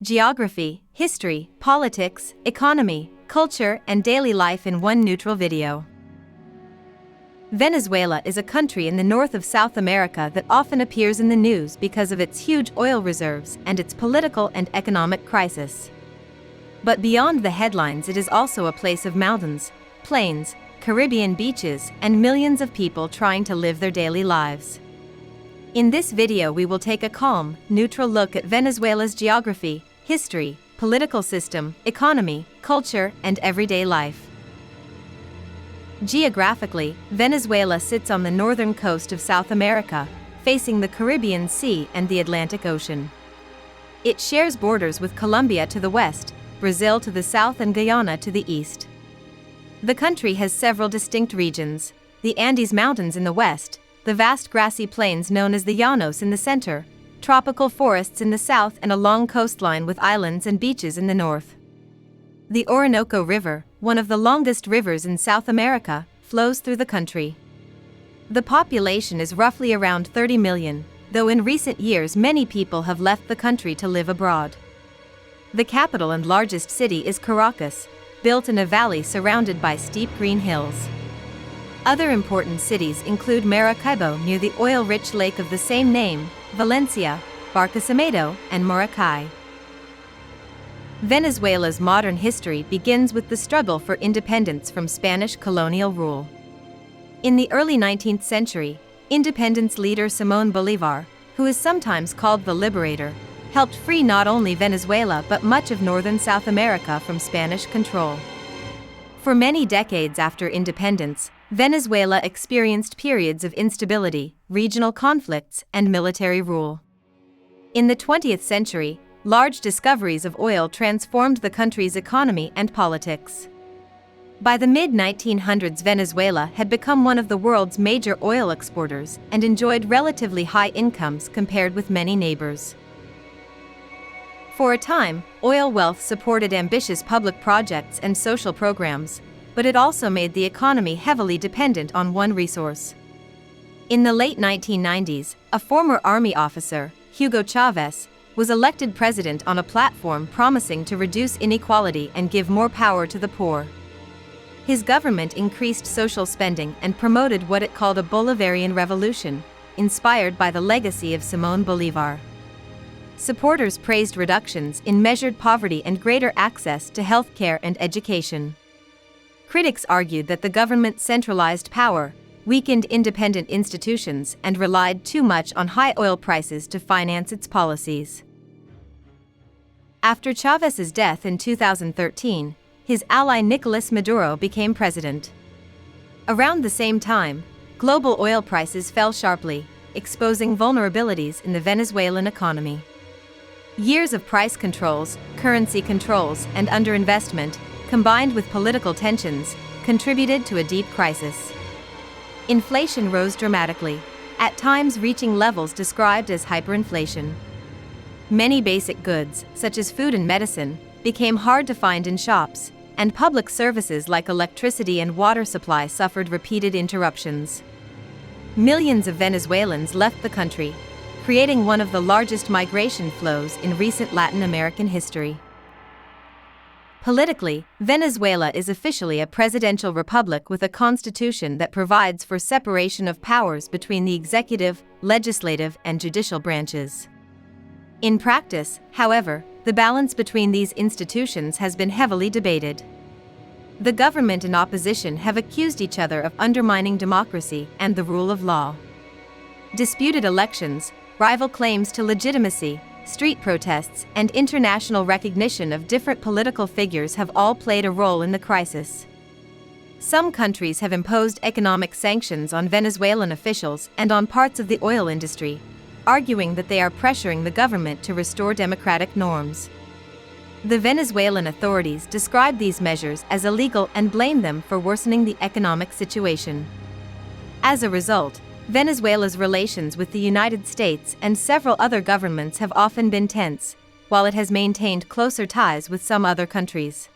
geography, history, politics, economy, culture, and daily life in one neutral video. Venezuela is a country in the north of South America that often appears in the news because of its huge oil reserves and its political and economic crisis. But beyond the headlines, it is also a place of mountains, plains, Caribbean beaches, and millions of people trying to live their daily lives. In this video, we will take a calm, neutral look at Venezuela's geography, history, political system, economy, culture, and everyday life. Geographically, Venezuela sits on the northern coast of South America, facing the Caribbean Sea and the Atlantic Ocean. It shares borders with Colombia to the west, Brazil to the south, and Guyana to the east. The country has several distinct regions: the Andes Mountains in the west, the vast grassy plains known as the Llanos in the center, tropical forests in the south, and a long coastline with islands and beaches in the north. The Orinoco River, one of the longest rivers in South America, flows through the country. The population is roughly around 30 million, though in recent years many people have left the country to live abroad. The capital and largest city is Caracas, built in a valley surrounded by steep green hills. Other important cities include Maracaibo near the oil-rich lake of the same name, Valencia, Barquisimeto, and Maracay. Venezuela's modern history begins with the struggle for independence from Spanish colonial rule. In the early 19th century, independence leader Simón Bolívar, who is sometimes called the Liberator, helped free not only Venezuela but much of northern South America from Spanish control. For many decades after independence, Venezuela experienced periods of instability, regional conflicts, and military rule. In the 20th century, large discoveries of oil transformed the country's economy and politics. By the mid-1900s, Venezuela had become one of the world's major oil exporters and enjoyed relatively high incomes compared with many neighbors. For a time, oil wealth supported ambitious public projects and social programs, but it also made the economy heavily dependent on one resource. In the late 1990s, a former army officer, Hugo Chavez, was elected president on a platform promising to reduce inequality and give more power to the poor. His government increased social spending and promoted what it called a Bolivarian revolution, inspired by the legacy of Simón Bolívar. Supporters praised reductions in measured poverty and greater access to health care and education. Critics argued that the government centralized power, weakened independent institutions, and relied too much on high oil prices to finance its policies. After Chávez's death in 2013, his ally Nicolás Maduro became president. Around the same time, global oil prices fell sharply, exposing vulnerabilities in the Venezuelan economy. Years of price controls, currency controls, and underinvestment, combined with political tensions, contributed to a deep crisis. Inflation rose dramatically, at times reaching levels described as hyperinflation. Many basic goods, such as food and medicine, became hard to find in shops, and public services like electricity and water supply suffered repeated interruptions. Millions of Venezuelans left the country, creating one of the largest migration flows in recent Latin American history. Politically, Venezuela is officially a presidential republic with a constitution that provides for separation of powers between the executive, legislative, and judicial branches. In practice, however, the balance between these institutions has been heavily debated. The government and opposition have accused each other of undermining democracy and the rule of law. Disputed elections, rival claims to legitimacy, street protests, and international recognition of different political figures have all played a role in the crisis. Some countries have imposed economic sanctions on Venezuelan officials and on parts of the oil industry, arguing that they are pressuring the government to restore democratic norms. The Venezuelan authorities describe these measures as illegal and blame them for worsening the economic situation. As a result, Venezuela's relations with the United States and several other governments have often been tense, while it has maintained closer ties with some other countries.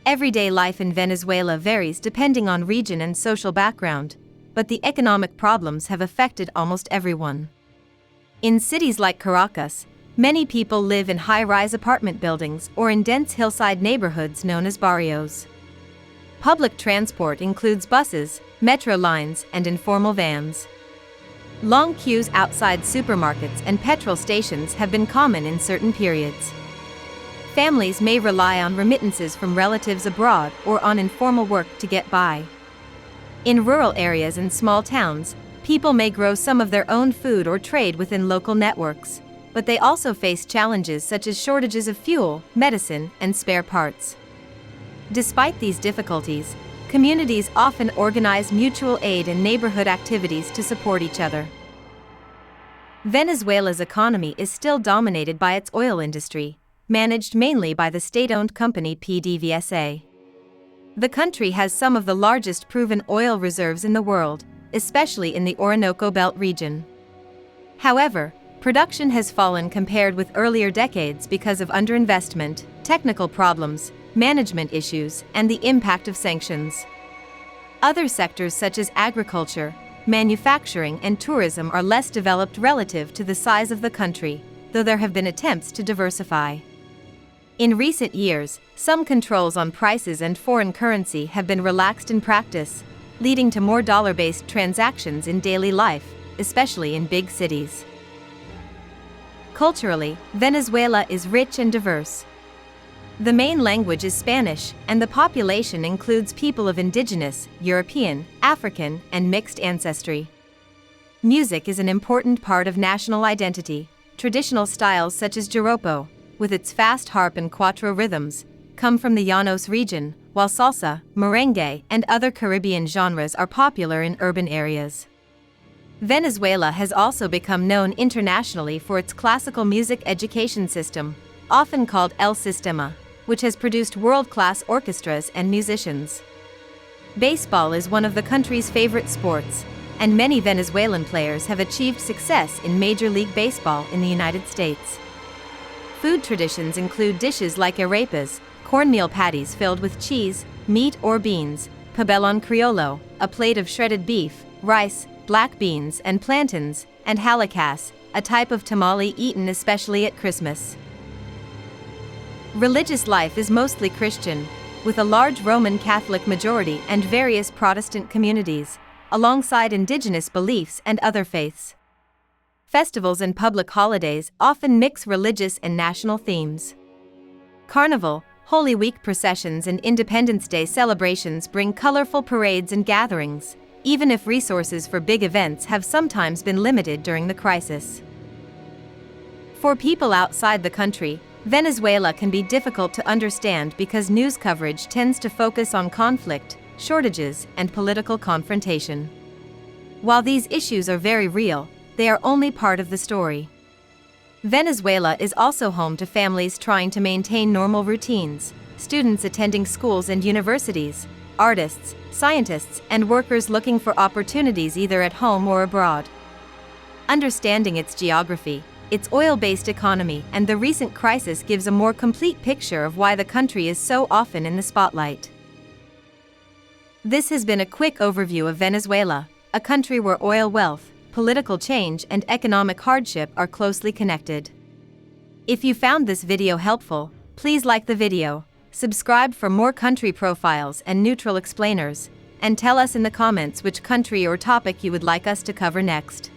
Everyday life in Venezuela varies depending on region and social background, but the economic problems have affected almost everyone. In cities like Caracas, Many people live in high-rise apartment buildings or in dense hillside neighborhoods known as barrios. Public transport includes buses, metro lines, and informal vans. Long queues outside supermarkets and petrol stations have been common in certain periods. Families may rely on remittances from relatives abroad or on informal work to get by. In rural areas and small towns, people may grow some of their own food or trade within local networks, but they also face challenges such as shortages of fuel, medicine, and spare parts. Despite these difficulties, communities often organize mutual aid and neighborhood activities to support each other. Venezuela's economy is still dominated by its oil industry, managed mainly by the state-owned company PDVSA. The country has some of the largest proven oil reserves in the world, especially in the Orinoco Belt region. However, production has fallen compared with earlier decades because of underinvestment, technical problems, management issues, and the impact of sanctions. Other sectors such as agriculture, manufacturing, and tourism are less developed relative to the size of the country, though there have been attempts to diversify. In recent years, some controls on prices and foreign currency have been relaxed in practice, leading to more dollar-based transactions in daily life, especially in big cities. Culturally, Venezuela is rich and diverse. The main language is Spanish, and the population includes people of indigenous, European, African, and mixed ancestry. Music is an important part of national identity. Traditional styles such as joropo, with its fast harp and cuatro rhythms, come from the Llanos region, while salsa, merengue, and other Caribbean genres are popular in urban areas. Venezuela has also become known internationally for its classical music education system, often called El Sistema, which has produced world-class orchestras and musicians. Baseball is one of the country's favorite sports, and many Venezuelan players have achieved success in Major League Baseball in the United States. Food traditions include dishes like arepas, cornmeal patties filled with cheese, meat or beans, pabellon criollo, a plate of shredded beef, rice, black beans and plantains, and halacas, a type of tamale eaten especially at Christmas. Religious life is mostly Christian, with a large Roman Catholic majority and various Protestant communities, alongside indigenous beliefs and other faiths. Festivals and public holidays often mix religious and national themes. Carnival, Holy Week processions and Independence Day celebrations bring colorful parades and gatherings, even if resources for big events have sometimes been limited during the crisis. For people outside the country, Venezuela can be difficult to understand because news coverage tends to focus on conflict, shortages, and political confrontation. While these issues are very real, they are only part of the story. Venezuela is also home to families trying to maintain normal routines, students attending schools and universities, artists, scientists, and workers looking for opportunities either at home or abroad. Understanding its geography, its oil-based economy, and the recent crisis gives a more complete picture of why the country is so often in the spotlight. This has been a quick overview of Venezuela, a country where oil wealth, political change, and economic hardship are closely connected. If you found this video helpful, please like the video, subscribe for more country profiles and neutral explainers, and tell us in the comments which country or topic you would like us to cover next.